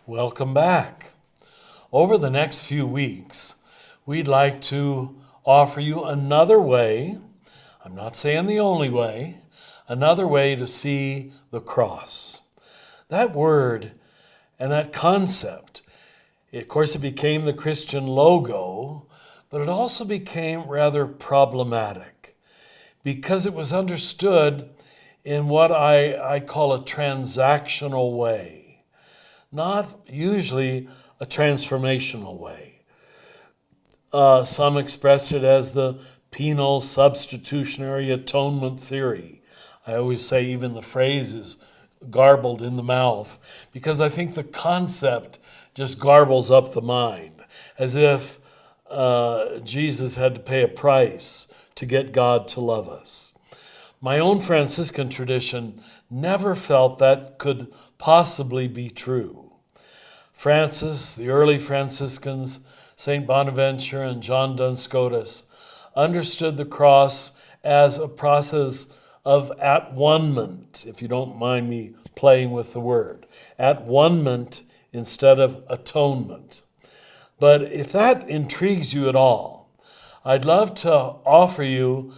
Welcome back. Over the next few weeks, we'd like to offer you another way, I'm not saying the only way, another way to see the cross. That word and that concept, of course, it became the Christian logo, but it also became rather problematic because it was understood in what I call a transactional way, not usually a transformational way. Some express it as the penal substitutionary atonement theory. I always say even the phrase is garbled in the mouth because I think the concept just garbles up the mind, as if Jesus had to pay a price to get God to love us. My own Franciscan tradition never felt that could possibly be true. Francis, the early Franciscans, St. Bonaventure and John Duns Scotus, understood the cross as a process of at-one-ment, if you don't mind me playing with the word. At-one-ment instead of atonement. But if that intrigues you at all, I'd love to offer you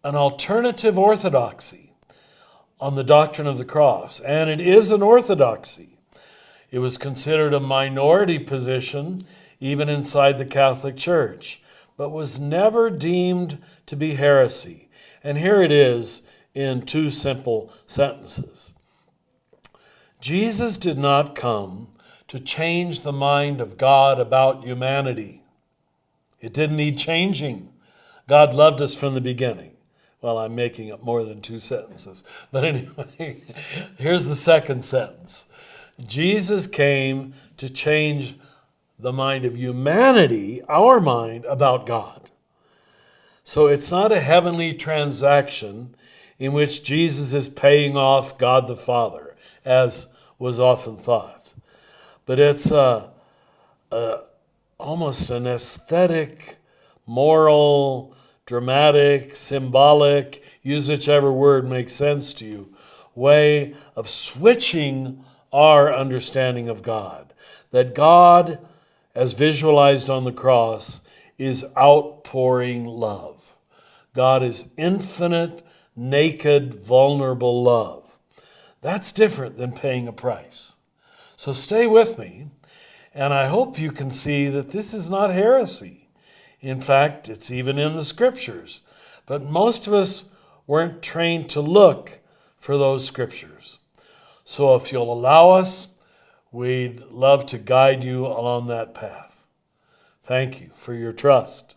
an alternative orthodoxy on the doctrine of the cross. And it is an orthodoxy. It was considered a minority position even inside the Catholic Church, but was never deemed to be heresy. And here it is in two simple sentences. Jesus did not come to change the mind of God about humanity. It didn't need changing. God loved us from the beginning. Well, I'm making up more than two sentences. But anyway, here's the second sentence. Jesus came to change the mind of humanity, our mind, about God. So it's not a heavenly transaction in which Jesus is paying off God the Father, as was often thought. But it's almost an aesthetic, moral, dramatic, symbolic, use whichever word makes sense to you, way of switching our understanding of God. That God, as visualized on the cross, is outpouring love. God is infinite, naked, vulnerable love. That's different than paying a price. So stay with me, and I hope you can see that this is not heresy. In fact, it's even in the scriptures. But most of us weren't trained to look for those scriptures. So if you'll allow us, we'd love to guide you along that path. Thank you for your trust.